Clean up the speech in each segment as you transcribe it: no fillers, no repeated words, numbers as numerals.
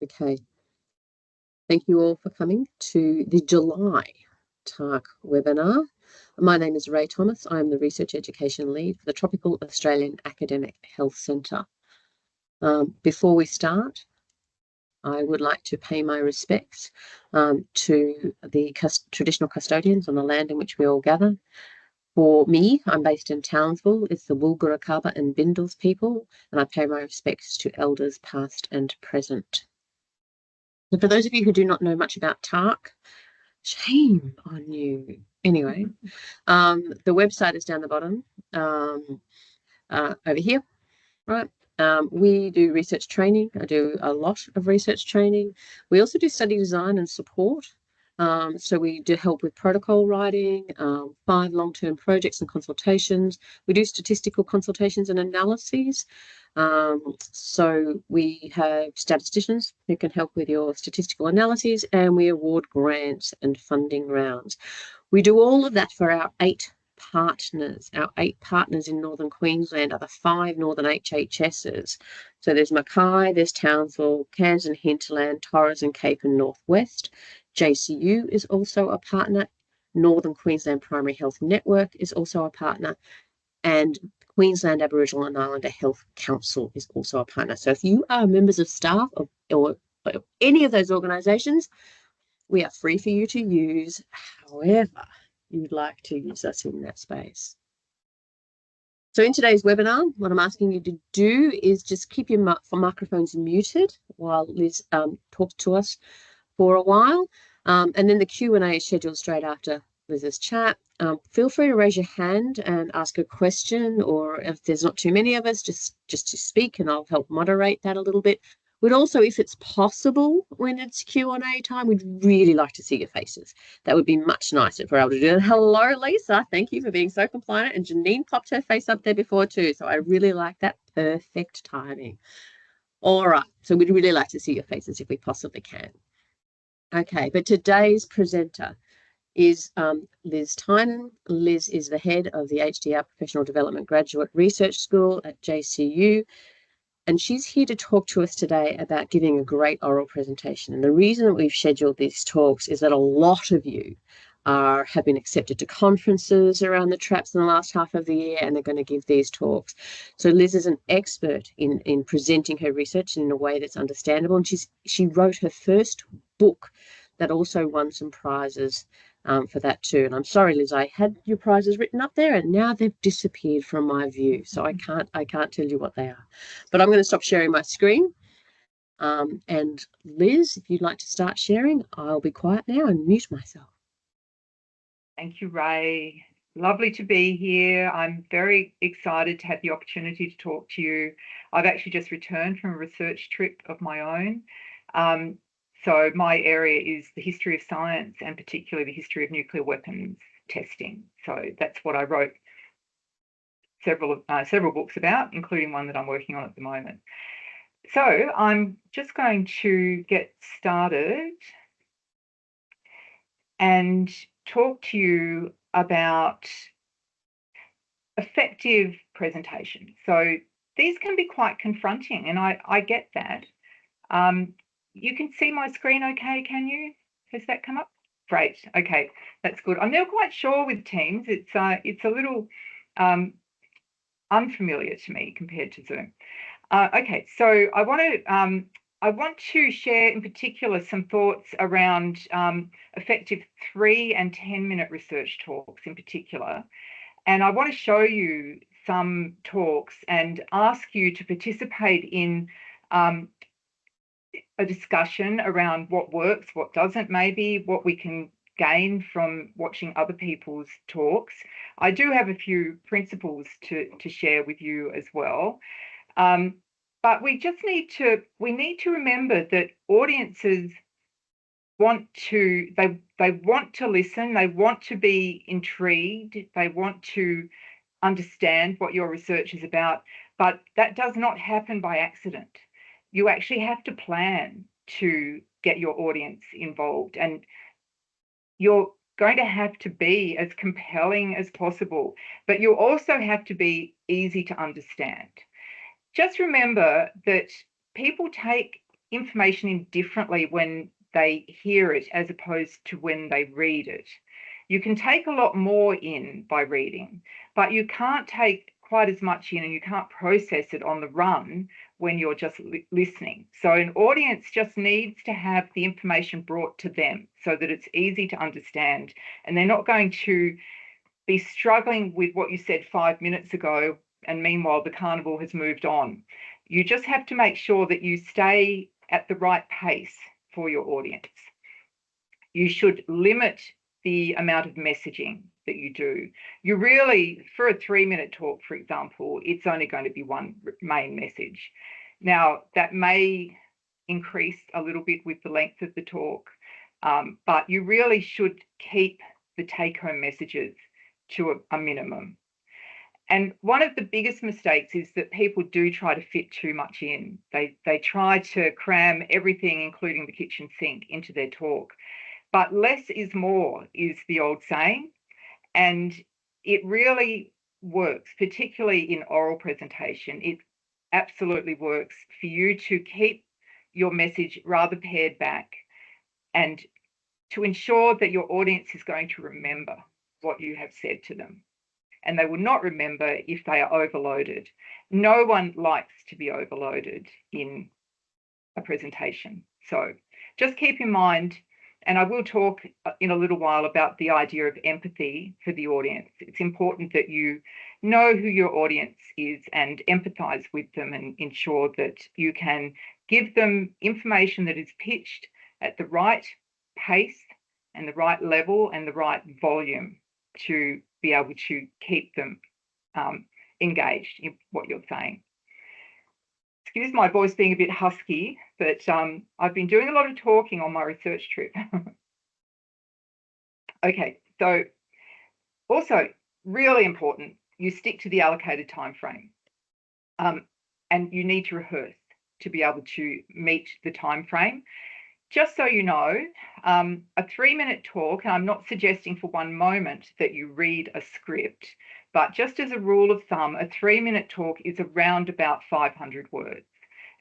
Okay, thank you all for coming to the July TARC webinar. My name is Ray Thomas. I'm the Research Education Lead for the Tropical Australian Academic Health Centre. Before we start, I would like to pay my respects to the traditional custodians on the land in which we all gather. For me, I'm based in Townsville. It's the Woolgoorukaba and Bindals people, and I pay my respects to elders past and present. So for those of you who do not know much about TARC, shame on you. Anyway, the website is down the bottom over here, right? We do research training. I do a lot of research training. We also do study design and support. So we do help with protocol writing, 5 long-term projects and consultations. We do statistical consultations and analyses. So we have statisticians who can help with your statistical analyses, and we award grants and funding rounds. We do all of that for our 8 partners. Our 8 partners in Northern Queensland are the 5 Northern HHSs. So there's Mackay, there's Townsville, Cairns and Hinterland, Torres and Cape and Northwest. JCU is also a partner. Northern Queensland Primary Health Network is also a partner. And Queensland Aboriginal and Islander Health Council is also a partner. So if you are members of staff or any of those organisations, we are free for you to use however you'd like to use us in that space. So in today's webinar, what I'm asking you to do is just keep your microphones muted while Liz talks to us for a while. And then the Q&A is scheduled straight after Liz's chat. Feel free to raise your hand and ask a question, or if there's not too many of us, just to speak, and I'll help moderate that a little bit. We'd also, if it's possible, when it's Q&A time, we'd really like to see your faces. That would be much nicer if we're able to do it. Hello, Lisa. Thank you for being so compliant. And Janine popped her face up there before too, so I really like that. Perfect timing. All right, so we'd really like to see your faces if we possibly can. Okay, but today's presenter is Liz Tynan. Liz is the head of the HDR Professional Development Graduate Research School at JCU, and she's here to talk to us today about giving a great oral presentation. And the reason that we've scheduled these talks is that a lot of you have been accepted to conferences around the traps in the last half of the year, and they're going to give these talks. So Liz is an expert in presenting her research in a way that's understandable, and she wrote her first book that also won some prizes for that too. And I'm sorry, Liz, I had your prizes written up there and now they've disappeared from my view, so I can't tell you what they are. But I'm going to stop sharing my screen. And Liz, if you'd like to start sharing, I'll be quiet now and mute myself. Thank you, Ray. Lovely to be here. I'm very excited to have the opportunity to talk to you. I've actually just returned from a research trip of my own. So my area is the history of science, and particularly the history of nuclear weapons testing. So that's what I wrote several books about, including one that I'm working on at the moment. So I'm just going to get started and talk to you about effective presentation. So these can be quite confronting, and I get that. You can see my screen okay, can you? Has that come up? Great, okay, that's good. I'm never quite sure with Teams. It's a little unfamiliar to me compared to Zoom. Okay, so I want to share in particular some thoughts around effective 3 and 10-minute research talks in particular. And I want to show you some talks and ask you to participate in a discussion around what works, what doesn't, maybe what we can gain from watching other people's talks. I do have a few principles to share with you as well. But we just need to remember that audiences want to listen, they want to be intrigued, they want to understand what your research is about, but that does not happen by accident. You actually have to plan to get your audience involved, and you're going to have to be as compelling as possible, but you also have to be easy to understand. Just remember that people take information in differently when they hear it as opposed to when they read it. You can take a lot more in by reading, but you can't take quite as much in and you can't process it on the run when you're just listening. So an audience just needs to have the information brought to them so that it's easy to understand, and they're not going to be struggling with what you said 5 minutes ago, and meanwhile the carnival has moved on. You just have to make sure that you stay at the right pace for your audience. You should limit the amount of messaging that you do. You really, for a 3-minute talk, for example, it's only going to be one main message. Now, that may increase a little bit with the length of the talk, but you really should keep the take-home messages to a minimum. And one of the biggest mistakes is that people do try to fit too much in. They try to cram everything, including the kitchen sink, into their talk. But less is more is the old saying. And it really works, particularly in oral presentation. It absolutely works for you to keep your message rather pared back and to ensure that your audience is going to remember what you have said to them. And they will not remember if they are overloaded. No one likes to be overloaded in a presentation. So just keep in mind, and I will talk in a little while about the idea of empathy for the audience. It's important that you know who your audience is and empathize with them and ensure that you can give them information that is pitched at the right pace and the right level and the right volume to be able to keep them engaged in what you're saying. Excuse my voice being a bit husky, but I've been doing a lot of talking on my research trip. Okay, so also really important, you stick to the allocated time frame, and you need to rehearse to be able to meet the time frame. Just so you know, a 3-minute talk, and I'm not suggesting for one moment that you read a script, but just as a rule of thumb, a 3-minute talk is around about 500 words.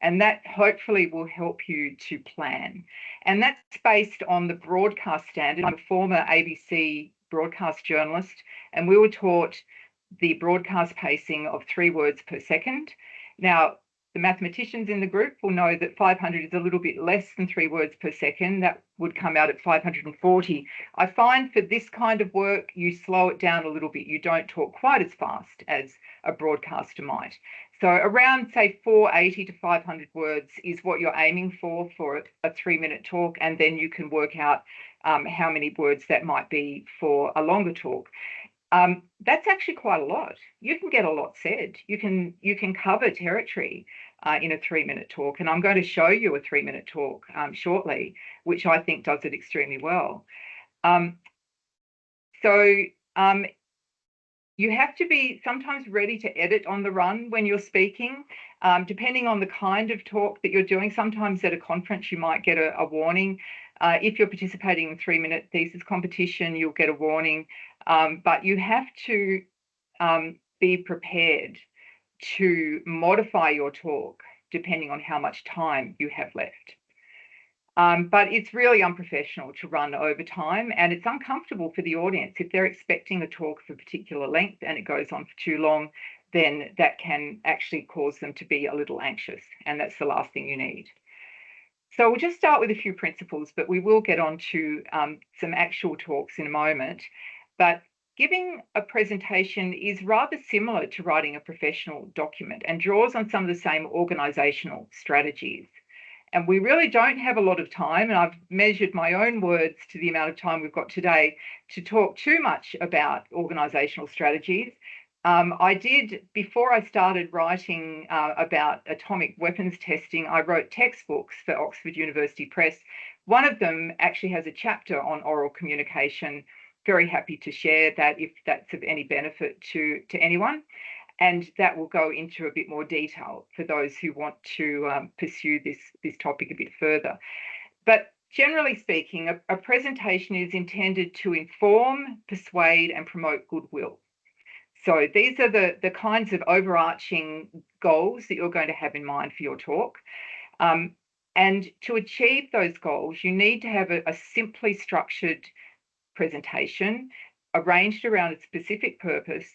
And that hopefully will help you to plan. And that's based on the broadcast standard. I'm a former ABC broadcast journalist, and we were taught the broadcast pacing of 3 words per second. Now, the mathematicians in the group will know that 500 is a little bit less than 3 words per second. That would come out at 540. I find for this kind of work, you slow it down a little bit. You don't talk quite as fast as a broadcaster might. So around, say, 480 to 500 words is what you're aiming for a 3-minute talk, and then you can work out how many words that might be for a longer talk. That's actually quite a lot. You can get a lot said. You can cover territory in a 3-minute talk, and I'm going to show you a 3-minute talk shortly, which I think does it extremely well. You have to be sometimes ready to edit on the run when you're speaking, depending on the kind of talk that you're doing. Sometimes at a conference, you might get a warning. If you're participating in a 3-minute thesis competition, you'll get a warning. But you have to be prepared to modify your talk depending on how much time you have left. But it's really unprofessional to run over time, and it's uncomfortable for the audience. If they're expecting a talk of a particular length and it goes on for too long, then that can actually cause them to be a little anxious, and that's the last thing you need. So we'll just start with a few principles, but we will get on to some actual talks in a moment. But giving a presentation is rather similar to writing a professional document and draws on some of the same organisational strategies. And we really don't have a lot of time, and I've measured my own words to the amount of time we've got today to talk too much about organisational strategies. I did, before I started writing about atomic weapons testing, I wrote textbooks for Oxford University Press. One of them actually has a chapter on oral communication. Very happy to share that if that's of any benefit to anyone. And that will go into a bit more detail for those who want to pursue this topic a bit further. But generally speaking, a presentation is intended to inform, persuade, and promote goodwill. So these are the kinds of overarching goals that you're going to have in mind for your talk. And to achieve those goals, you need to have a simply structured presentation arranged around a specific purpose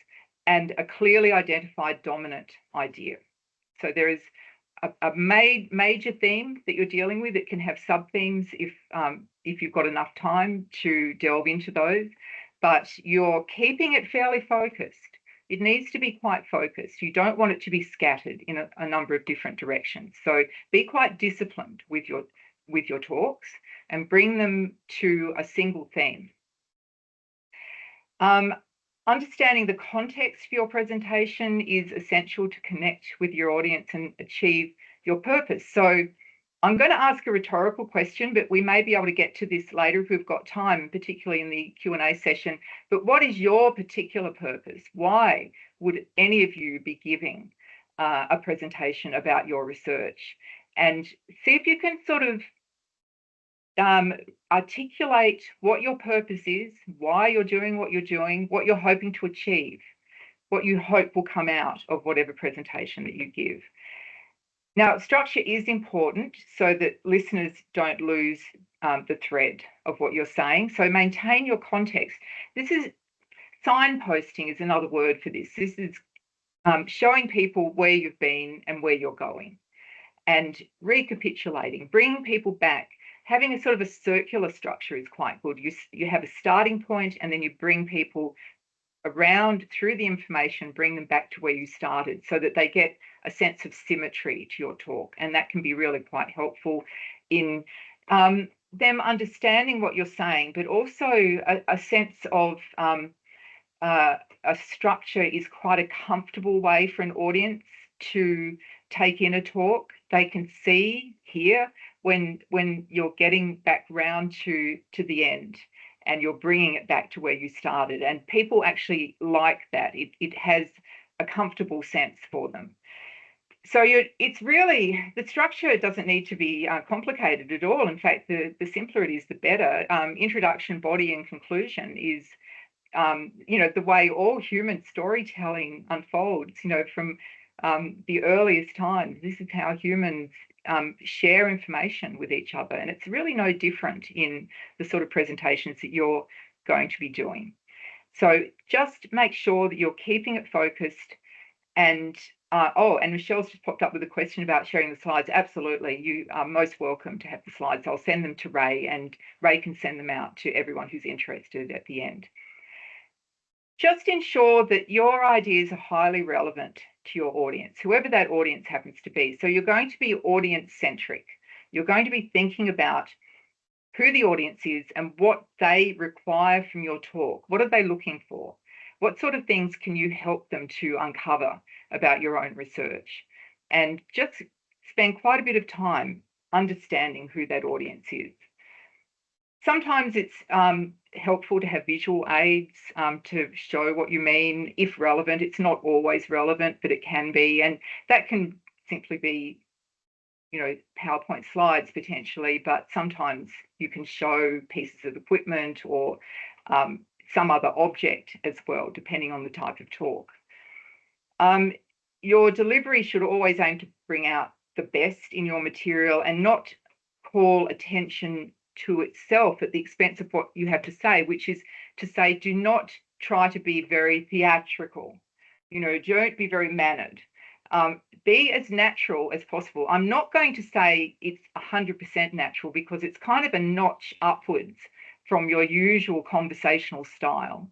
and a clearly identified dominant idea. So there is a major theme that you're dealing with. It can have sub-themes if you've got enough time to delve into those, but you're keeping it fairly focused. It needs to be quite focused. You don't want it to be scattered in a number of different directions. So be quite disciplined with your talks and bring them to a single theme. Understanding the context for your presentation is essential to connect with your audience and achieve your purpose. So I'm going to ask a rhetorical question, but we may be able to get to this later if we've got time, particularly in the Q&A session. But what is your particular purpose? Why would any of you be giving a presentation about your research? And see if you can sort of articulate what your purpose is, why you're doing what you're doing, what you're hoping to achieve, what you hope will come out of whatever presentation that you give. Now, structure is important so that listeners don't lose the thread of what you're saying. So maintain your context. This is signposting is another word for this. This is showing people where you've been and where you're going, and recapitulating, bringing people back. Having a sort of a circular structure is quite good. You have a starting point and then you bring people around through the information, bring them back to where you started so that they get a sense of symmetry to your talk. And that can be really quite helpful in them understanding what you're saying, but also a sense of a structure is quite a comfortable way for an audience to take in a talk. They can see, hear when you're getting back round to the end and you're bringing it back to where you started. And people actually like that. It has a comfortable sense for them. So it's really, the structure doesn't need to be complicated at all. In fact, the simpler it is, the better. Introduction, body, and conclusion is the way all human storytelling unfolds, from the earliest times. This is how humans share information with each other. And it's really no different in the sort of presentations that you're going to be doing. So just make sure that you're keeping it focused. And and Michelle's just popped up with a question about sharing the slides. Absolutely, you are most welcome to have the slides. I'll send them to Ray, and Ray can send them out to everyone who's interested at the end. Just ensure that your ideas are highly relevant to your audience, whoever that audience happens to be. So you're going to be audience-centric. You're going to be thinking about who the audience is and what they require from your talk. What are they looking for? What sort of things can you help them to uncover about your own research? And just spend quite a bit of time understanding who that audience is. Sometimes it's helpful to have visual aids to show what you mean, if relevant. It's not always relevant, but it can be. And that can simply be, PowerPoint slides potentially, but sometimes you can show pieces of equipment or some other object as well, depending on the type of talk. Your delivery should always aim to bring out the best in your material and not call attention to itself at the expense of what you have to say, which is to say, do not try to be very theatrical. Don't be very mannered. Be as natural as possible. I'm not going to say it's 100% natural because it's kind of a notch upwards from your usual conversational style.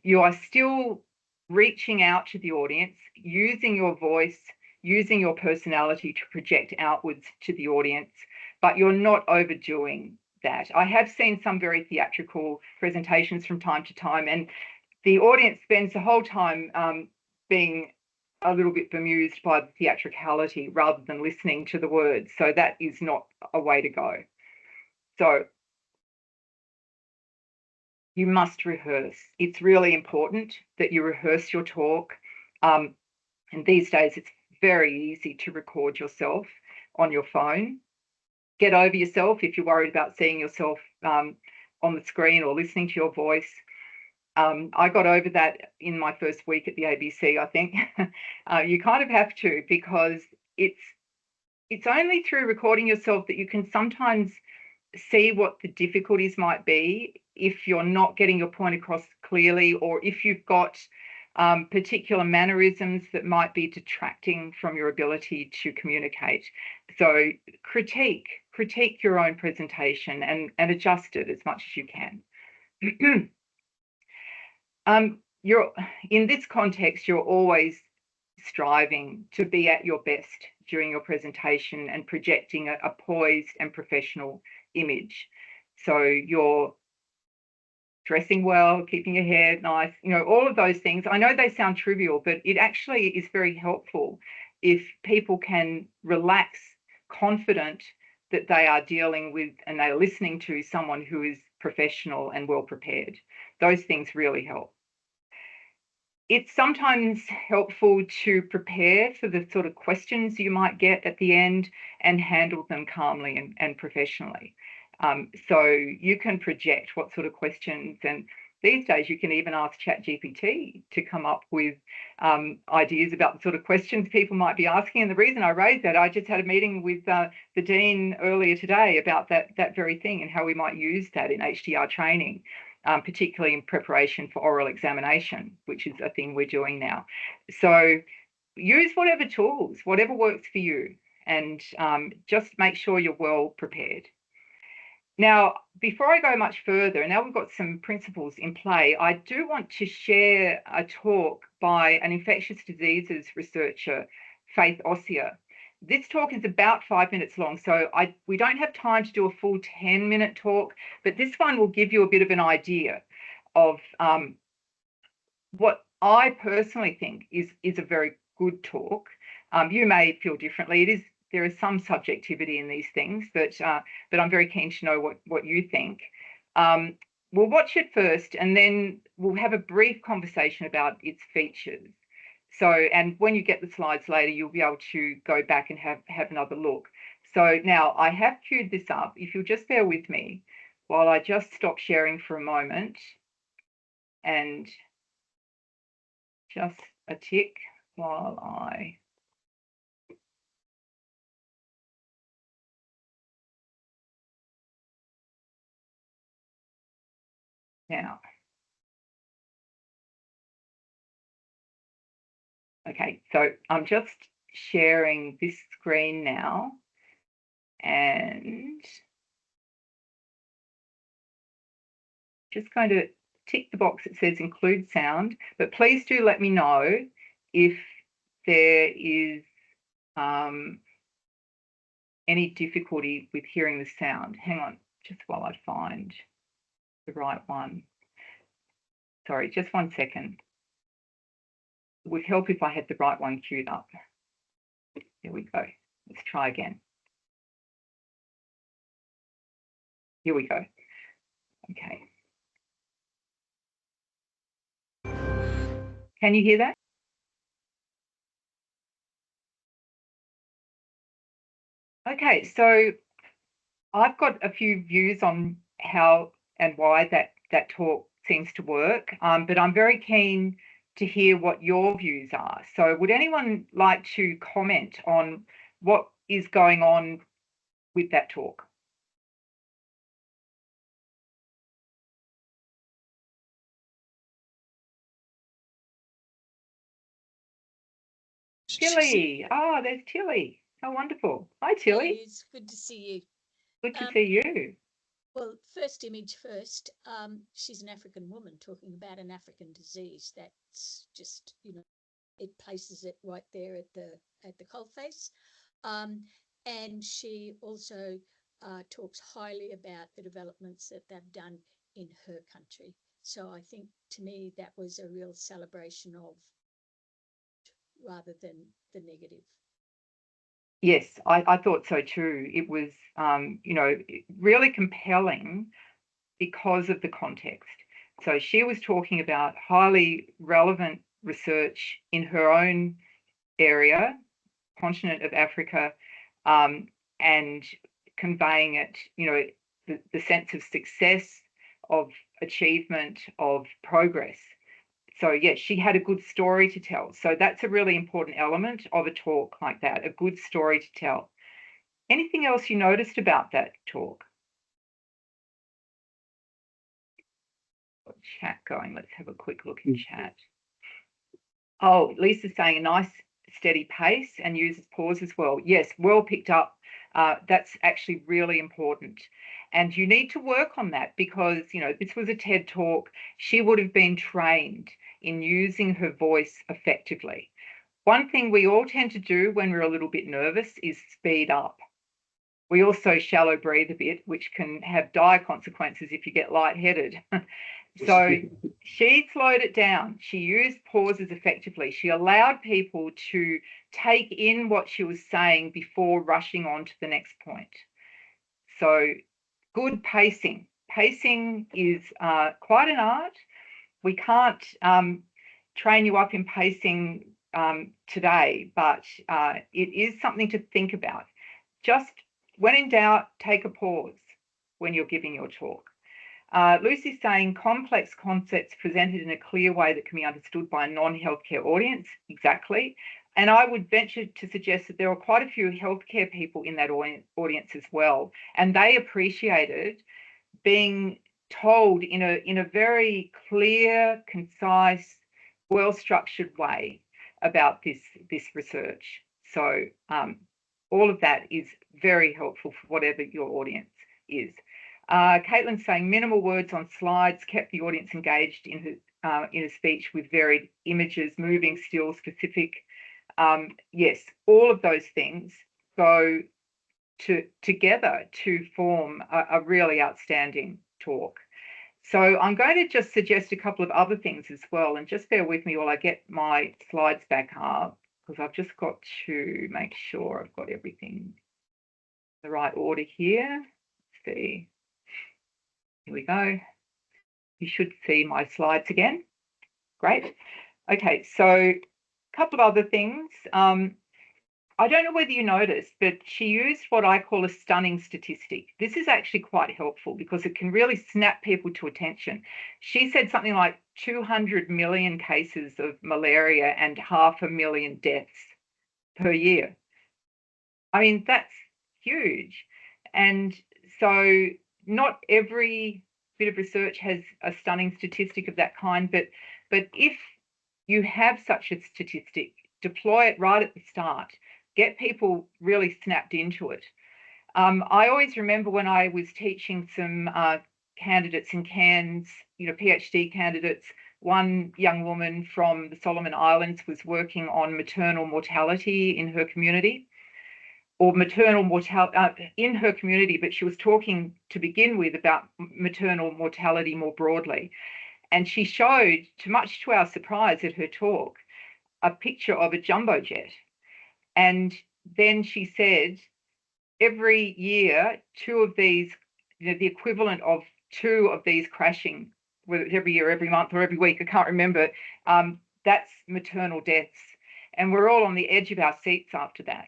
You are still reaching out to the audience, using your voice, using your personality to project outwards to the audience, but you're not overdoing that. I have seen some very theatrical presentations from time to time, and the audience spends the whole time being a little bit bemused by the theatricality rather than listening to the words. So that is not a way to go. So you must rehearse. It's really important that you rehearse your talk. And these days, it's very easy to record yourself on your phone. Get over yourself if you're worried about seeing yourself on the screen or listening to your voice. I got over that in my first week at the ABC, I think. You kind of have to, because it's it's only through recording yourself that you can sometimes see what the difficulties might be if you're not getting your point across clearly, or if you've got particular mannerisms that might be detracting from your ability to communicate. So critique your own presentation and adjust it as much as you can. You're in this context, you're always striving to be at your best during your presentation and projecting a poised and professional image. So you're dressing well, keeping your hair nice, all of those things. I know they sound trivial, but it actually is very helpful if people can relax, confident that they are dealing with and they're listening to someone who is professional and well prepared. Those things really help. It's sometimes helpful to prepare for the sort of questions you might get at the end and handle them calmly and professionally. So you can project what sort of questions, and these days you can even ask ChatGPT to come up with ideas about the sort of questions people might be asking. And the reason I raised that, I just had a meeting with the Dean earlier today about that very thing and how we might use that in HDR training. Particularly in preparation for oral examination, which is a thing we're doing now. So use whatever tools, whatever works for you, and just make sure you're well prepared. Now, before I go much further, now we've got some principles in play, I do want to share a talk by an infectious diseases researcher, Faith Ossier. This talk is about 5 minutes long, so we don't have time to do a full 10-minute talk, but this one will give you a bit of an idea of what I personally think is a very good talk. You may feel differently. There is some subjectivity in these things, but I'm very keen to know what you think. We'll watch it first, and then we'll have a brief conversation about its features. So, and when you get the slides later, you'll be able to go back and have another look. So now I have queued this up. If you'll just bear with me while I just stop sharing for a moment, and just a tick while I now. Okay, so I'm just sharing this screen now, and just going to tick the box that says include sound, but please do let me know if there is any difficulty with hearing the sound. Hang on, just while I find the right one. Sorry, just 1 second. It would help if I had the right one queued up. Here we go. Let's try again. Here we go. Okay. Can you hear that? Okay, so I've got a few views on how and why that talk seems to work, but I'm very keen to hear what your views are. So would anyone like to comment on what is going on with that talk? Tilly. Oh, there's Tilly. How wonderful. Hi, Tilly. Hey, it's good to see you. Good to see you. Well, first image first. She's an African woman talking about an African disease. That's just, it places it right there at the coalface. And she also talks highly about the developments that they've done in her country. So I think to me that was a real celebration of rather than the negative. Yes, I thought so too. It was, really compelling because of the context. So she was talking about highly relevant research in her own area, continent of Africa, and conveying it, the sense of success, of achievement, of progress. So yes, she had a good story to tell. So that's a really important element of a talk like that, a good story to tell. Anything else you noticed about that talk? Got chat going. Let's have a quick look in chat. Oh, Lisa's saying a nice steady pace and uses pauses well. Yes, well picked up. That's actually really important. And you need to work on that because, you know, this was a TED talk. She would have been trained in using her voice effectively. One thing we all tend to do when we're a little bit nervous is speed up. We also shallow breathe a bit, which can have dire consequences if you get lightheaded. So she slowed it down. She used pauses effectively. She allowed people to take in what she was saying before rushing on to the next point. So good pacing. Pacing is quite an art. We can't train you up in pacing today, but it is something to think about. Just when in doubt, take a pause when you're giving your talk. Lucy's saying complex concepts presented in a clear way that can be understood by a non-healthcare audience. Exactly. And I would venture to suggest that there are quite a few healthcare people in that audience as well. And they appreciated being told in a very clear, concise, well-structured way about this research. So all of that is very helpful for whatever your audience is. Caitlin's saying minimal words on slides kept the audience engaged in her speech with varied images, moving, still, specific. Yes, all of those things go together to form a really outstanding talk. So I'm going to just suggest a couple of other things as well, and just bear with me while I get my slides back up, because I've just got to make sure I've got everything in the right order here. Let's see. Here we go. You should see my slides again. Great. Okay, so a couple of other things. I don't know whether you noticed, but she used what I call a stunning statistic. This is actually quite helpful because it can really snap people to attention. She said something like 200 million cases of malaria and 500,000 deaths per year. I mean, that's huge. And so not every bit of research has a stunning statistic of that kind, but if you have such a statistic, deploy it right at the start. Get people really snapped into it. I always remember when I was teaching some candidates in Cairns, you know, PhD candidates, one young woman from the Solomon Islands was working on maternal mortality in her community, or maternal mortality in her community, but she was talking to begin with about maternal mortality more broadly. And she showed, much to our surprise at her talk, a picture of a jumbo jet. And then she said, every year, two of these, you know, the equivalent of two of these crashing, whether it's every year, every month, or every week, I can't remember, that's maternal deaths. And we're all on the edge of our seats after that.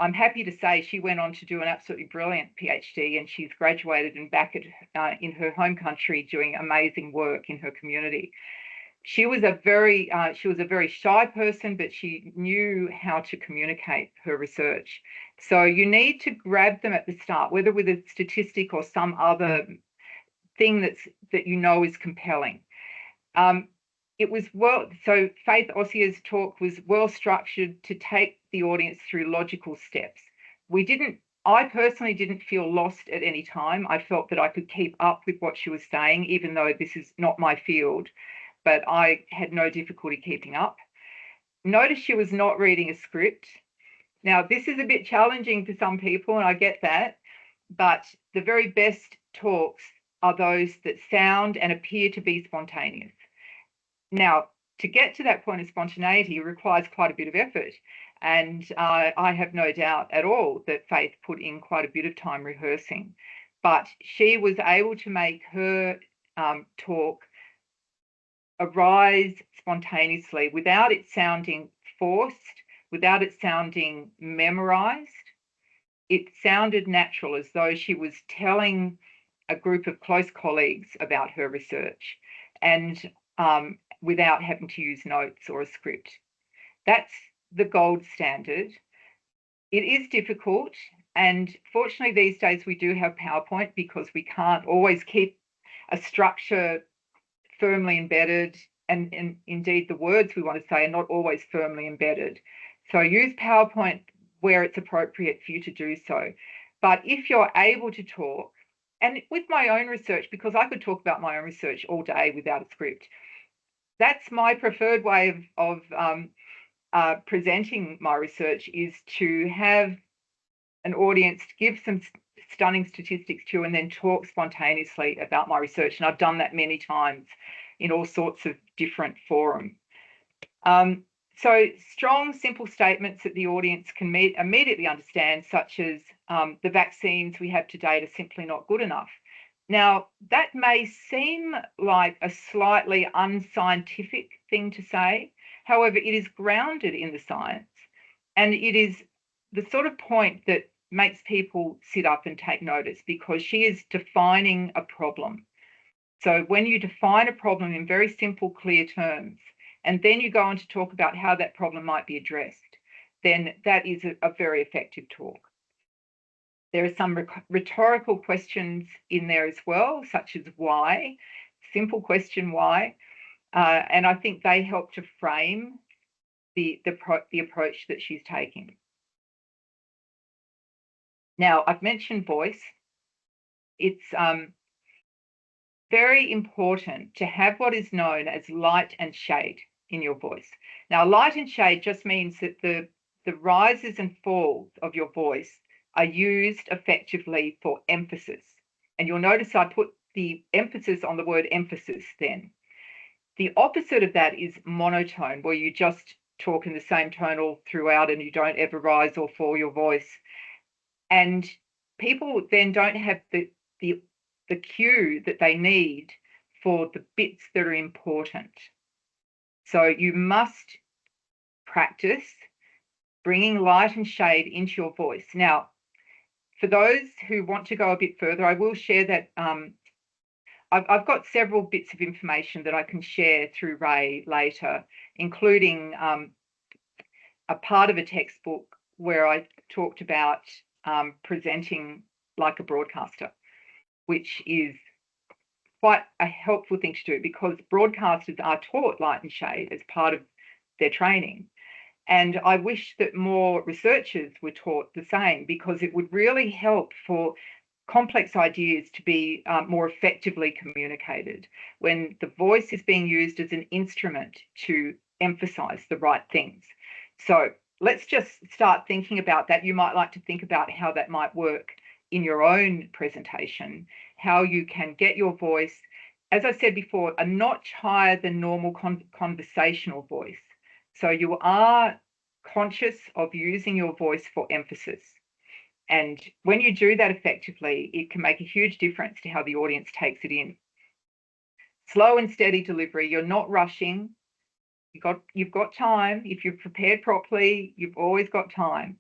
I'm happy to say she went on to do an absolutely brilliant PhD, and she's graduated and back at in her home country doing amazing work in her community. She was a very shy person, but she knew how to communicate her research. So you need to grab them at the start, whether with a statistic or some other thing that you know is compelling. It was so Faith Ossia's talk was well structured to take the audience through logical steps. I personally didn't feel lost at any time. I felt that I could keep up with what she was saying, even though this is not my field, but I had no difficulty keeping up. Notice she was not reading a script. Now, this is a bit challenging for some people, and I get that, but the very best talks are those that sound and appear to be spontaneous. Now, to get to that point of spontaneity requires quite a bit of effort. And I have no doubt at all that Faith put in quite a bit of time rehearsing. But she was able to make her talk arise spontaneously without it sounding forced, without it sounding memorized. It sounded natural, as though she was telling a group of close colleagues about her research, and without having to use notes or a script. That's the gold standard. It is difficult. And fortunately, these days we do have PowerPoint because we can't always keep a structure firmly embedded. And indeed, the words we want to say are not always firmly embedded. So use PowerPoint where it's appropriate for you to do so. But if you're able to talk, and with my own research, because I could talk about my own research all day without a script, that's my preferred way of presenting my research, is to have an audience give some stunning statistics to and then talk spontaneously about my research. And I've done that many times in all sorts of different forums. So strong, simple statements that the audience can immediately understand, such as the vaccines we have to date are simply not good enough. Now, that may seem like a slightly unscientific thing to say. However, it is grounded in the science, and it is the sort of point that makes people sit up and take notice, because she is defining a problem. So when you define a problem in very simple, clear terms, and then you go on to talk about how that problem might be addressed, then that is a very effective talk. There are some rhetorical questions in there as well, such as why, simple question why, and I think they help to frame the approach that she's taking. Now, I've mentioned voice. It's very important to have what is known as light and shade in your voice. Now, light and shade just means that the rises and falls of your voice are used effectively for emphasis. And you'll notice I put the emphasis on the word emphasis then. The opposite of that is monotone, where you just talk in the same tone all throughout and you don't ever rise or fall your voice. And people then don't have the cue that they need for the bits that are important. So you must practice bringing light and shade into your voice. Now, for those who want to go a bit further, I will share that I've got several bits of information that I can share through Ray later, including a part of a textbook where I talked about presenting like a broadcaster, which is quite a helpful thing to do, because broadcasters are taught light and shade as part of their training. And I wish that more researchers were taught the same, because it would really help for complex ideas to be more effectively communicated when the voice is being used as an instrument to emphasize the right things. So let's just start thinking about that. You might like to think about how that might work in your own presentation, how you can get your voice, as I said before, a notch higher than normal conversational voice. So you are conscious of using your voice for emphasis. And when you do that effectively, it can make a huge difference to how the audience takes it in. Slow and steady delivery. You're not rushing. You've got time. If you've prepared properly, you've always got time.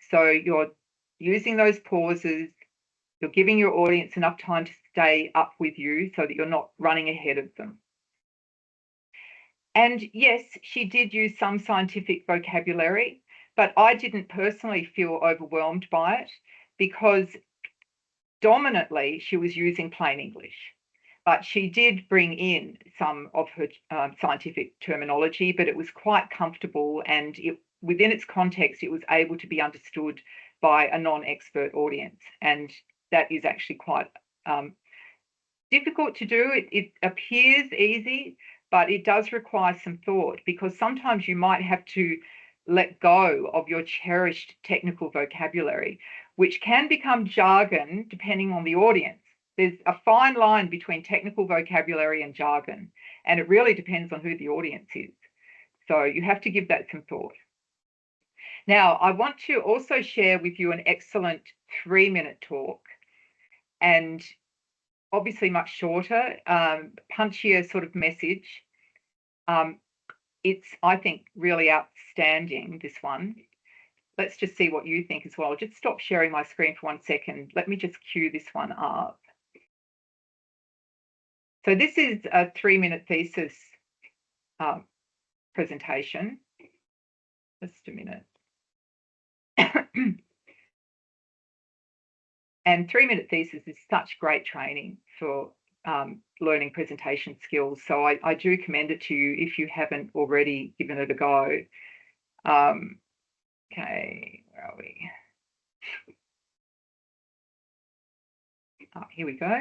So you're using those pauses. You're giving your audience enough time to stay up with you so that you're not running ahead of them. And yes, she did use some scientific vocabulary, but I didn't personally feel overwhelmed by it, because dominantly she was using plain English. But she did bring in some of her scientific terminology, but it was quite comfortable, and within its context, it was able to be understood by a non-expert audience. And that is actually quite difficult to do. It appears easy, but it does require some thought, because sometimes you might have to let go of your cherished technical vocabulary, which can become jargon depending on the audience. There's a fine line between technical vocabulary and jargon, and it really depends on who the audience is. So you have to give that some thought. Now, I want to also share with you an excellent 3-minute talk, and obviously much shorter, punchier sort of message. It's, I think, really outstanding, this one. Let's just see what you think as well. Just stop sharing my screen for 1 second. Let me just cue this one up. So this is a 3-minute thesis presentation. Just a minute. And 3-minute thesis is such great training for learning presentation skills. So I do commend it to you if you haven't already given it a go. Okay, where are we? Oh, here we go.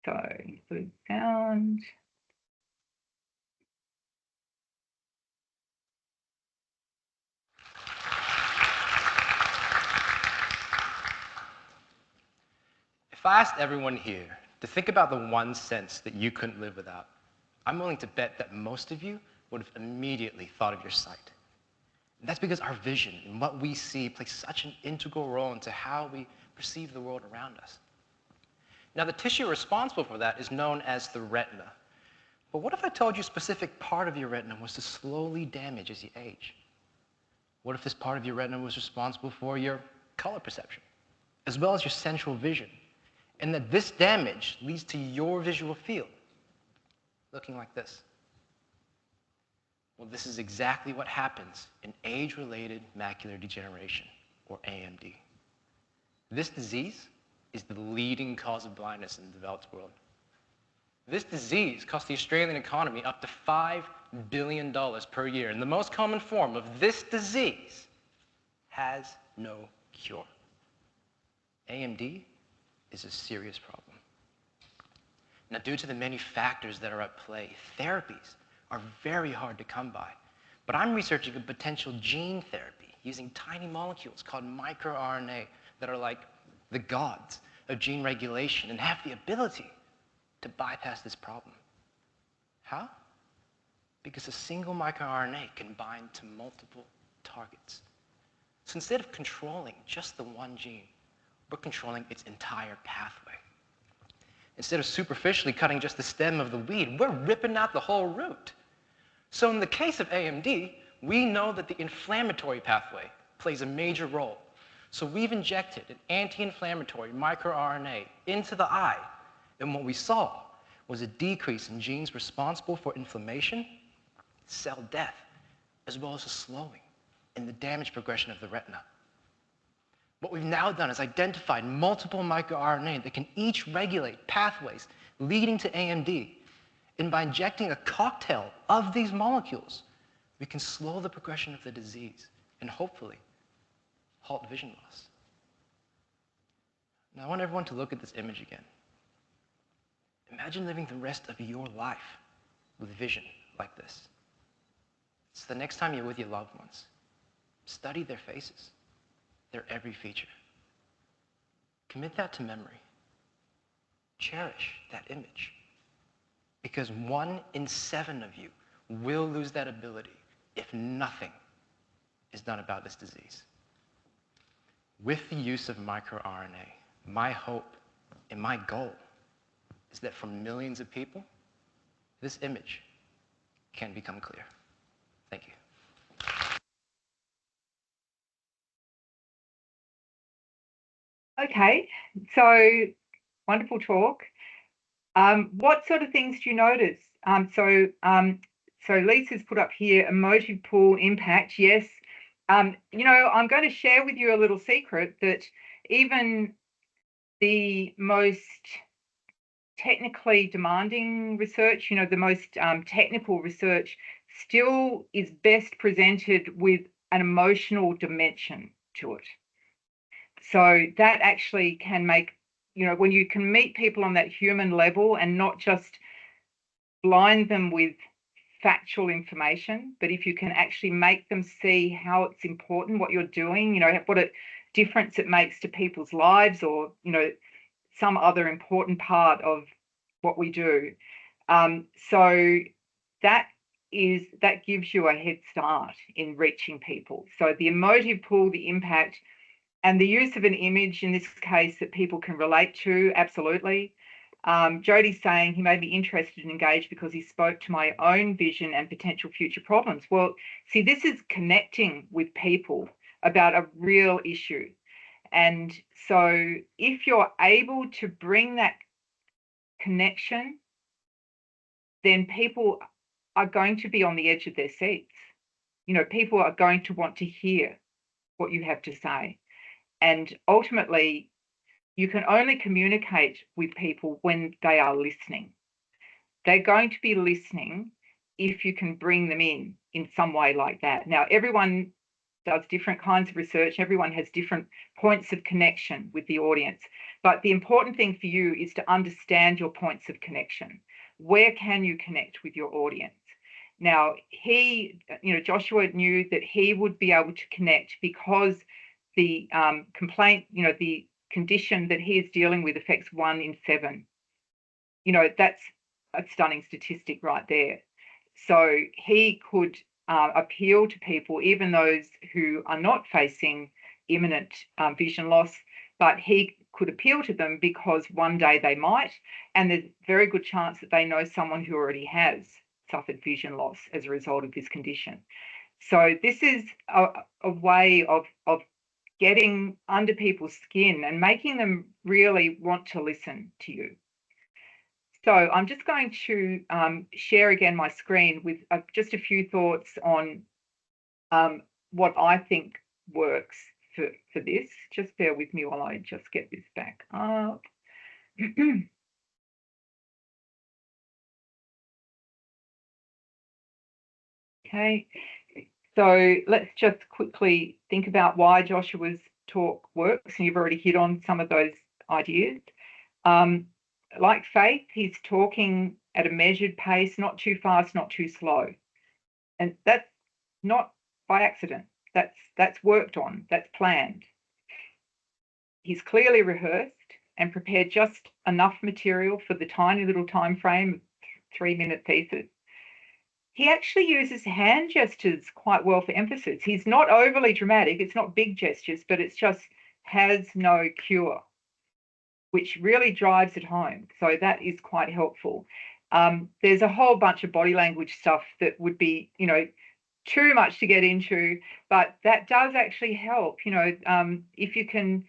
So include sound. If I asked everyone here to think about the one sense that you couldn't live without, I'm willing to bet that most of you would have immediately thought of your sight. And that's because our vision and what we see plays such an integral role into how we perceive the world around us. Now, the tissue responsible for that is known as the retina. But what if I told you a specific part of your retina was to slowly damage as you age? What if this part of your retina was responsible for your color perception, as well as your central vision, and that this damage leads to your visual field looking like this? Well, this is exactly what happens in age-related macular degeneration, or AMD. This disease is the leading cause of blindness in the developed world. This disease costs the Australian economy up to $5 billion per year, and the most common form of this disease has no cure. AMD is a serious problem. Now, due to the many factors that are at play, therapies are very hard to come by. But I'm researching a potential gene therapy using tiny molecules called microRNA that are like the gods of gene regulation and have the ability to bypass this problem. How? Because a single microRNA can bind to multiple targets. So instead of controlling just the one gene, we're controlling its entire pathway. Instead of superficially cutting just the stem of the weed, we're ripping out the whole root. So in the case of AMD, we know that the inflammatory pathway plays a major role. So we've injected an anti-inflammatory microRNA into the eye, and what we saw was a decrease in genes responsible for inflammation, cell death, as well as a slowing in the damage progression of the retina. What we've now done is identified multiple microRNA that can each regulate pathways leading to AMD. And by injecting a cocktail of these molecules, we can slow the progression of the disease and hopefully halt vision loss. Now, I want everyone to look at this image again. Imagine living the rest of your life with vision like this. So the next time you're with your loved ones, study their faces, their every feature. Commit that to memory. Cherish that image. Because 1 in 7 of you will lose that ability if nothing is done about this disease. With the use of microRNA, my hope and my goal is that for millions of people, this image can become clear. Thank you. Okay, so wonderful talk. What sort of things do you notice? So Lisa's put up here emotive pull impact. Yes, you know, I'm going to share with you a little secret that even the most technically demanding research, you know, the most technical research still is best presented with an emotional dimension to it. So that actually can make, you know, when you can meet people on that human level and not just blind them with factual information, but if you can actually make them see how it's important what you're doing, you know, what a difference it makes to people's lives, or, you know, some other important part of what we do. So that gives you a head start in reaching people. So the emotive pull, the impact, and the use of an image in this case that people can relate to, absolutely. Jodie's saying he made me interested and engaged because he spoke to my own vision and potential future problems. Well, see, this is connecting with people about a real issue. And so if you're able to bring that connection, then people are going to be on the edge of their seats. You know, people are going to want to hear what you have to say. And ultimately, you can only communicate with people when they are listening. They're going to be listening if you can bring them in some way like that. Now, everyone does different kinds of research. Everyone has different points of connection with the audience. But the important thing for you is to understand your points of connection. Where can you connect with your audience? Now, Joshua knew that he would be able to connect because the complaint, the condition that he is dealing with affects 1 in 7. That's a stunning statistic right there. So he could appeal to people, even those who are not facing imminent vision loss, but he could appeal to them because one day they might, and there's a very good chance that they know someone who already has suffered vision loss as a result of this condition. So this is a way of getting under people's skin and making them really want to listen to you. So I'm just going to share again my screen with just a few thoughts on what I think works for this. Just bear with me while I just get this back up. Okay, so let's just quickly think about why Joshua's talk works, and you've already hit on some of those ideas. Like Faith, he's talking at a measured pace, not too fast, not too slow. And that's not by accident. That's worked on, that's planned. He's clearly rehearsed and prepared just enough material for the tiny little time frame of 3-minute pieces. He actually uses hand gestures quite well for emphasis. He's not overly dramatic. It's not big gestures, but it's just has no cure, which really drives it home. So that is quite helpful. There's a whole bunch of body language stuff that would be, too much to get into, but that does actually help. If you can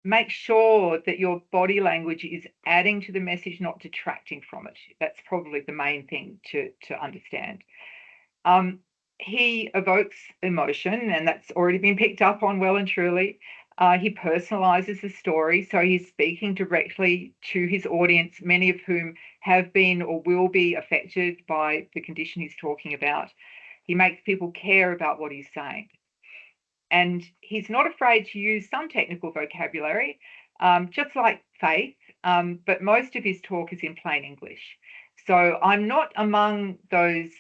make sure that your body language is adding to the message, not detracting from it. That's probably the main thing to understand. He evokes emotion, and that's already been picked up on well and truly. He personalizes the story, so he's speaking directly to his audience, many of whom have been or will be affected by the condition he's talking about. He makes people care about what he's saying. And he's not afraid to use some technical vocabulary, just like Faith, but most of his talk is in plain English. So I'm not among those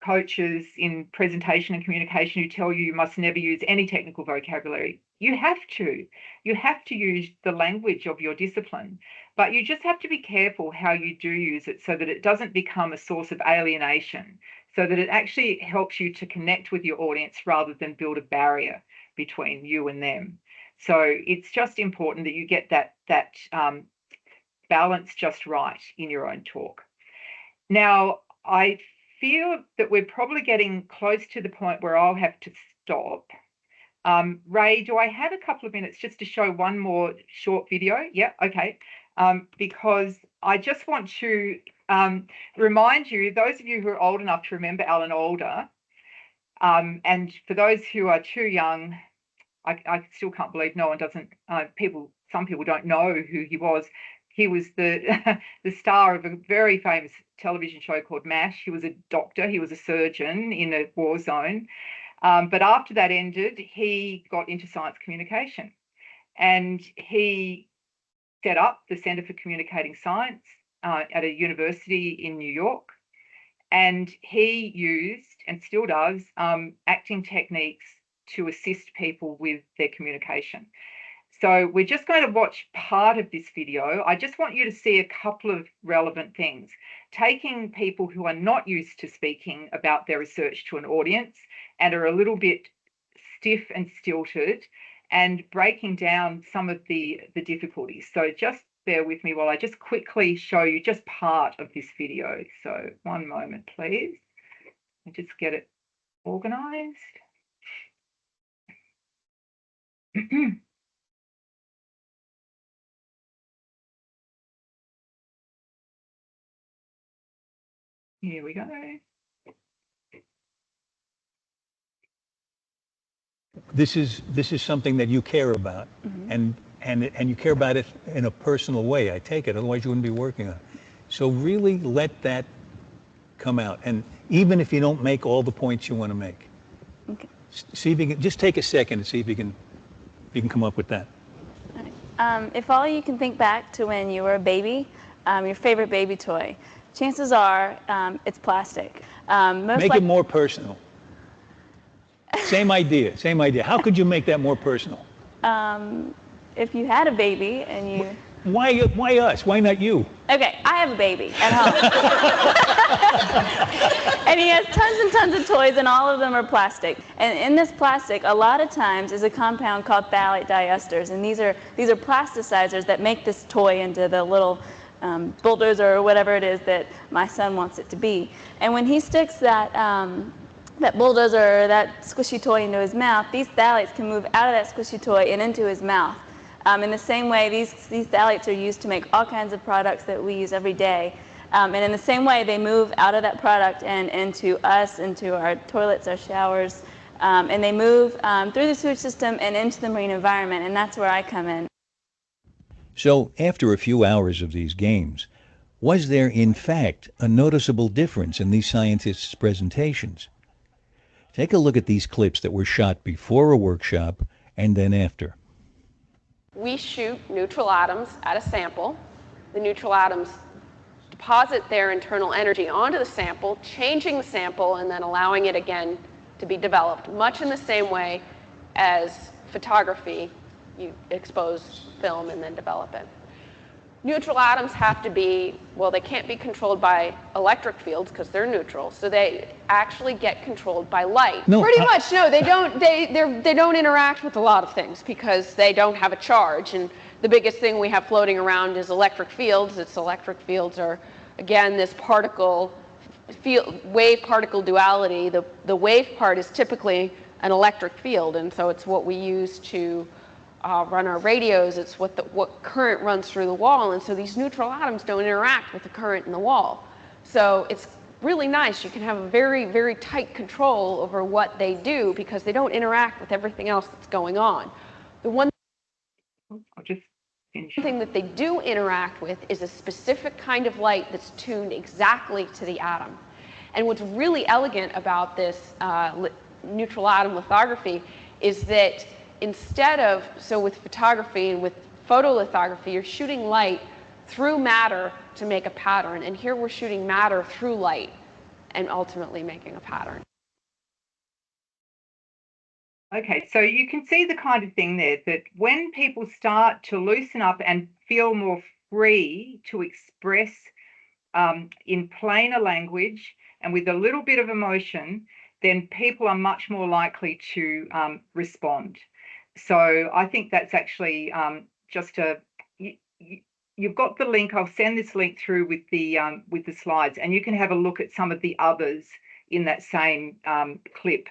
coaches in presentation and communication who tell you must never use any technical vocabulary. You have to. You have to use the language of your discipline, but you just have to be careful how you do use it so that it doesn't become a source of alienation, so that it actually helps you to connect with your audience rather than build a barrier between you and them. So it's just important that you get that balance just right in your own talk. Now, I feel that we're probably getting close to the point where I'll have to stop. Ray, do I have a couple of minutes just to show one more short video? Yeah, okay. Because I just want to remind you, those of you who are old enough to remember Alan Alda, and for those who are too young, I still can't believe no one doesn't, some people don't know who he was. He was the star of a very famous television show called MASH. He was a doctor, he was a surgeon in a war zone. But after that ended, he got into science communication, and he set up the Centre for Communicating Science at a university in New York. And he used, and still does, acting techniques to assist people with their communication. So we're just going to watch part of this video. I just want you to see a couple of relevant things. Taking people who are not used to speaking about their research to an audience and are a little bit stiff and stilted, and breaking down some of the difficulties. So just bear with me while I just quickly show you just part of this video. So one moment, please. I'll just get it organized. Here we go. this is something that you care about, and you care about it in a personal way. I take it, otherwise you wouldn't be working on it. So really let that come out, and even if you don't make all the points you want to make, Okay. see if you can just take a second and see if you can come up with that. All right. If all you can think back to when you were a baby, your favorite baby toy, chances are it's plastic. Make it more personal. Same idea, same idea. How could you make that more personal? If you had a baby and you... Why us? Why not you? Okay, I have a baby at home. And he has tons and tons of toys, and all of them are plastic. And in this plastic, a lot of times, is a compound called phthalate diesters. And these are plasticizers that make this toy into the little bulldozer or whatever it is that my son wants it to be. And when he sticks that bulldozer or that squishy toy into his mouth, these phthalates can move out of that squishy toy and into his mouth. In the same way, these phthalates are used to make all kinds of products that we use every day. And in the same way, they move out of that product and into us, into our toilets, our showers, and they move through the sewage system and into the marine environment, and that's where I come in. So after a few hours of these games, was there in fact a noticeable difference in these scientists' presentations? Take a look at these clips that were shot before a workshop and then after. We shoot neutral atoms at a sample. The neutral atoms deposit their internal energy onto the sample, changing the sample and then allowing it again to be developed, much in the same way as photography. You expose film and then develop it. Neutral atoms have to be, well, they can't be controlled by electric fields because they're neutral, so they actually get controlled by light. No, Pretty much, no, they don't. They don't interact with a lot of things because they don't have a charge. And the biggest thing we have floating around is electric fields. Its electric fields are, again, this wave-particle duality. The wave part is typically an electric field, and so it's what we use to run our radios. It's what current runs through the wall, and so these neutral atoms don't interact with the current in the wall. So it's really nice. You can have a very, very tight control over what they do because they don't interact with everything else that's going on. The one thing that they do interact with is a specific kind of light that's tuned exactly to the atom. And what's really elegant about this neutral atom lithography is that instead of, so with photography and with photolithography, you're shooting light through matter to make a pattern. And here we're shooting matter through light and ultimately making a pattern. Okay, so you can see the kind of thing there that when people start to loosen up and feel more free to express in plainer language and with a little bit of emotion, then people are much more likely to respond. So I think that's actually you've got the link. I'll send this link through with the slides, and you can have a look at some of the others in that same clip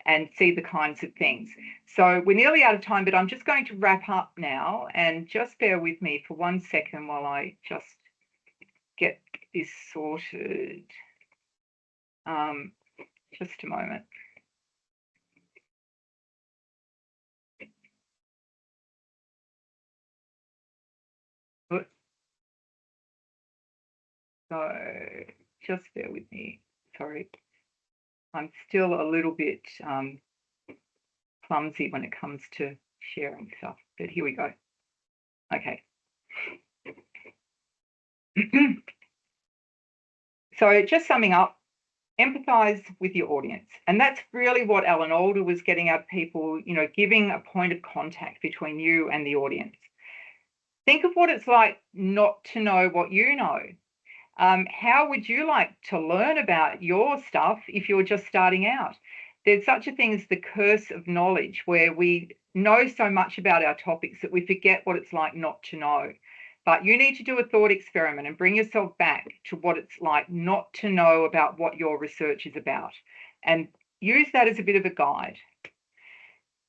and see the kinds of things. So we're nearly out of time, but I'm just going to wrap up now, and just bear with me for 1 second while I just get this sorted. Just a moment. So just bear with me. Sorry. I'm still a little bit clumsy when it comes to sharing stuff, but here we go. Okay. So just summing up, empathize with your audience. And that's really what Alan Alda was getting at people, giving a point of contact between you and the audience. Think of what it's like not to know what you know. How would you like to learn about your stuff if you're just starting out? There's such a thing as the curse of knowledge, where we know so much about our topics that we forget what it's like not to know. But you need to do a thought experiment and bring yourself back to what it's like not to know about what your research is about, and use that as a bit of a guide.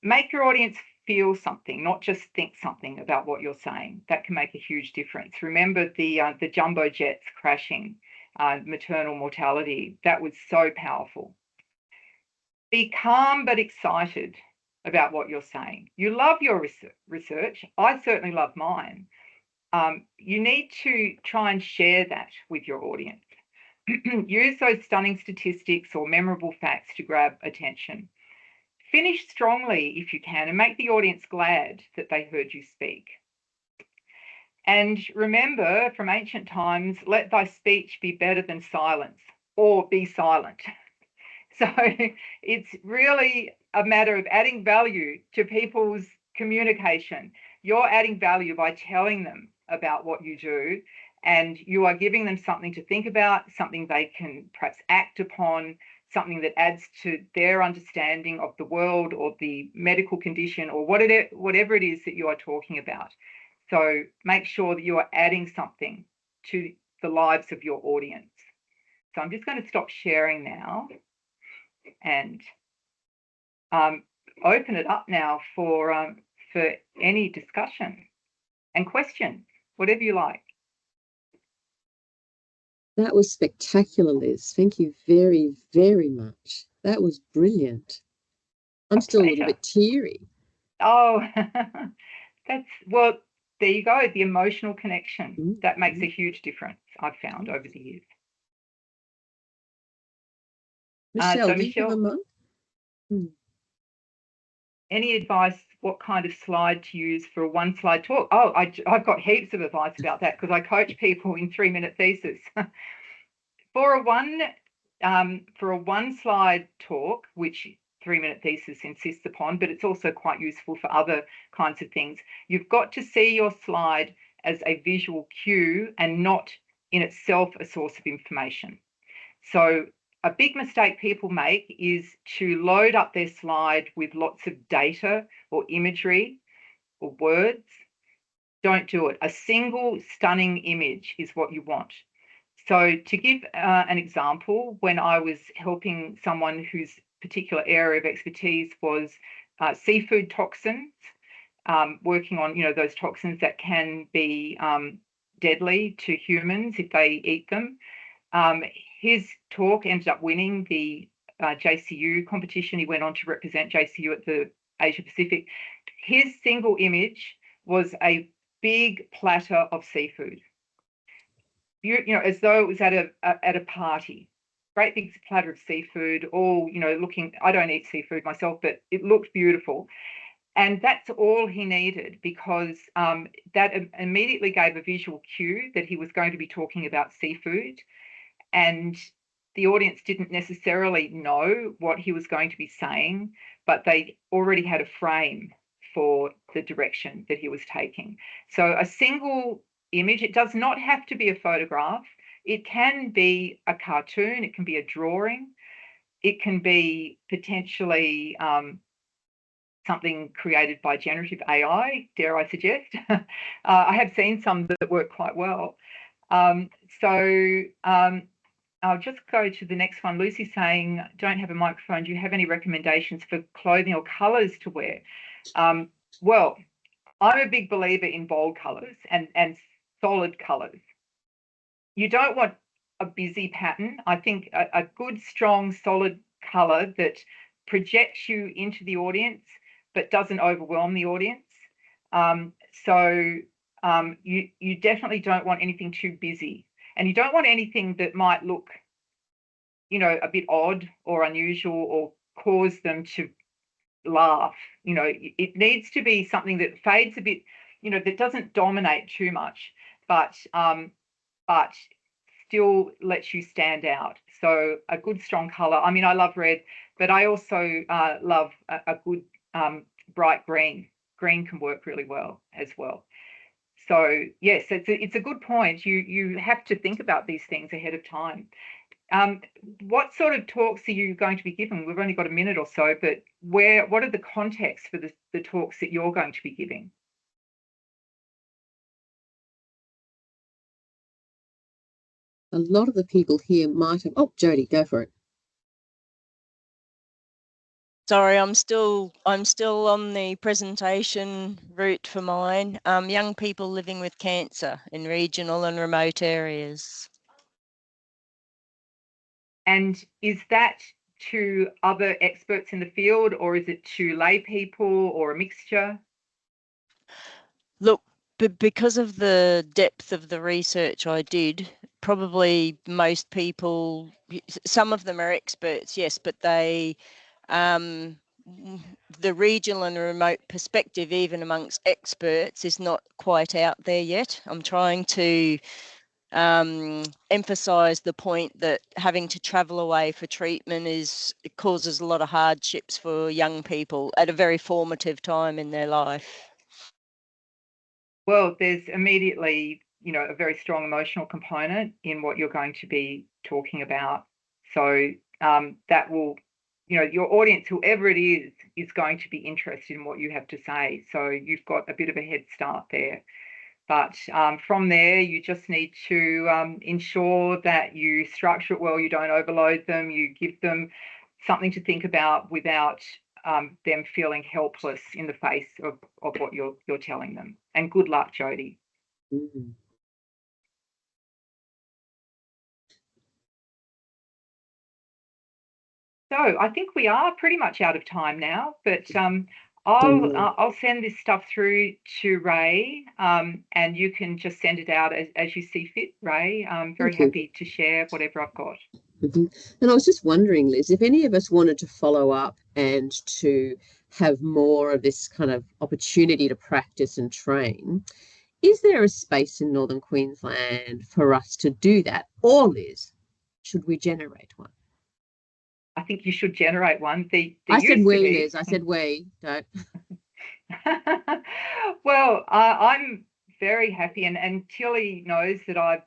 Make your audience feel something, not just think something about what you're saying. That can make a huge difference. Remember the jumbo jets crashing, maternal mortality. That was so powerful. Be calm but excited. about what you're saying. You love your research. I certainly love mine. You need to try and share that with your audience. Use those stunning statistics or memorable facts to grab attention. Finish strongly if you can and make the audience glad that they heard you speak. And remember from ancient times, let thy speech be better than silence, or be silent. So it's really a matter of adding value to people's communication. You're adding value by telling them about what you do, and you are giving them something to think about, something they can perhaps act upon, something that adds to their understanding of the world or the medical condition or whatever it is that you are talking about. So make sure that you are adding something to the lives of your audience. So I'm just going to stop sharing now and open it up now for any discussion and questions, whatever you like. That was spectacular, Liz. Thank you very, very much. That was brilliant. I'm still a little bit teary. Oh, well, there you go. The emotional connection, that makes a huge difference, I've found over the years. Michelle, do you have a mug? Any advice, what kind of slide to use for a one-slide talk? Oh, I've got heaps of advice about that because I coach people in 3-minute thesis. For a one-slide talk, which 3-minute thesis insists upon, but it's also quite useful for other kinds of things, you've got to see your slide as a visual cue and not in itself a source of information. So a big mistake people make is to load up their slide with lots of data or imagery or words. Don't do it. A single stunning image is what you want. So to give an example, when I was helping someone whose particular area of expertise was seafood toxins, working on, those toxins that can be deadly to humans if they eat them. His talk ended up winning the JCU competition. He went on to represent JCU at the Asia Pacific. His single image was a big platter of seafood. As though it was at a party. Great big platter of seafood, all, looking, I don't eat seafood myself, but it looked beautiful. And that's all he needed because that immediately gave a visual cue that he was going to be talking about seafood. And the audience didn't necessarily know what he was going to be saying, but they already had a frame for the direction that he was taking. So a single image, it does not have to be a photograph. It can be a cartoon, it can be a drawing, it can be potentially something created by generative AI, dare I suggest. I have seen some that work quite well. I'll just go to the next one. Lucy's saying, don't have a microphone. Do you have any recommendations for clothing or colours to wear? Well, I'm a big believer in bold colours and solid colours. You don't want a busy pattern. I think a good, strong, solid colour that projects you into the audience but doesn't overwhelm the audience. You definitely don't want anything too busy. And you don't want anything that might look, a bit odd or unusual or cause them to laugh. It needs to be something that fades a bit, that doesn't dominate too much, but still lets you stand out. So a good strong color. I mean, I love red, but I also love a good bright green. Green can work really well as well. So yes, it's a good point. You have to think about these things ahead of time. What sort of talks are you going to be giving? We've only got a minute or so, but what are the contexts for the talks that you're going to be giving? A lot of the people here might have. Oh, Jody, go for it. Sorry, I'm still on the presentation route for mine. Young people living with cancer in regional and remote areas. And is that to other experts in the field, or is it to lay people, or a mixture? Look, because of the depth of the research I did, probably most people, some of them are experts, yes, but they, the regional and remote perspective, even amongst experts, is not quite out there yet. I'm trying to emphasize the point that having to travel away for treatment it causes a lot of hardships for young people at a very formative time in their life. Well, there's immediately, a very strong emotional component in what you're going to be talking about. So that will, your audience, whoever it is going to be interested in what you have to say. So you've got a bit of a head start there. But from there, you just need to ensure that you structure it well, you don't overload them, you give them something to think about without them feeling helpless in the face of what you're telling them. And good luck, Jodie. Mm. So I think we are pretty much out of time now, but I'll send this stuff through to Ray, and you can just send it out as you see fit, Ray. I'm very happy to share whatever I've got. Mm-hmm. And I was just wondering, Liz, if any of us wanted to follow up and to have more of this kind of opportunity to practice and train, is there a space in Northern Queensland for us to do that? Or, Liz, should we generate one? I think you should generate one. I said we, Liz. I said we. Don't. Well, I'm very happy, and Tilly knows that I've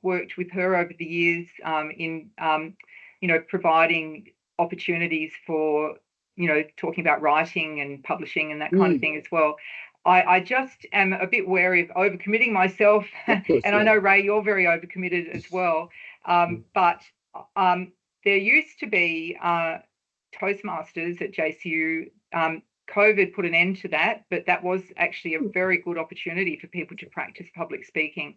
worked with her over the years in providing opportunities for talking about writing and publishing and that kind of thing as well. I just am a bit wary of overcommitting myself, and I know, Ray, you're very overcommitted as well. But there used to be Toastmasters at JCU. COVID put an end to that, but that was actually a very good opportunity for people to practice public speaking.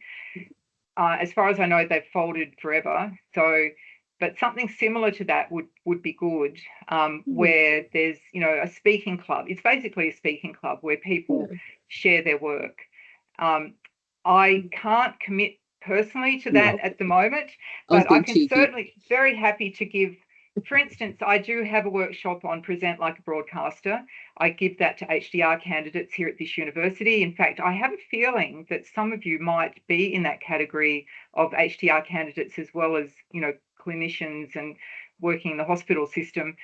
As far as I know, they've folded forever. So, but something similar to that would be good, where there's, a speaking club. It's basically a speaking club where people share their work. I can't commit personally to that at the moment, but I can certainly very happy to give. For instance, I do have a workshop on Present Like a Broadcaster. I give that to HDR candidates here at this university. In fact, I have a feeling that some of you might be in that category of HDR candidates as well as, clinicians and working in the hospital system.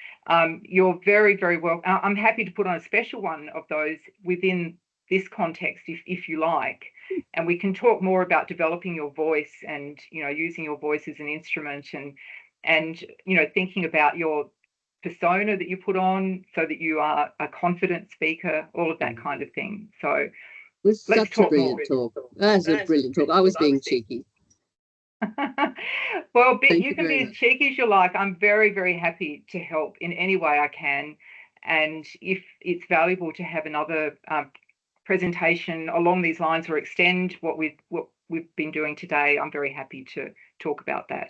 You're very, very well. I'm happy to put on a special one of those within this context if you like. And we can talk more about developing your voice and, using your voice as an instrument and thinking about your persona that you put on so that you are a confident speaker, all of that kind of thing. So it was such a brilliant talk. That's a brilliant talk. I was being cheeky. Well, you can be as cheeky as you like. I'm very, very happy to help in any way I can. And if it's valuable to have another presentation along these lines or extend what we've been doing today, I'm very happy to talk about that.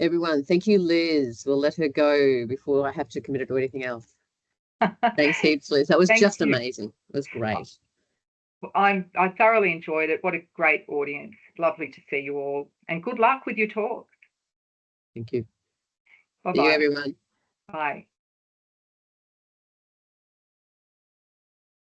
Everyone, thank you, Liz. We'll let her go before I have to commit to do anything else. Thanks heaps, Liz. That was just amazing. It was great. I thoroughly enjoyed it. What a great audience. Lovely to see you all. And good luck with your talk. Thank you. Bye-bye. See you, everyone. Bye.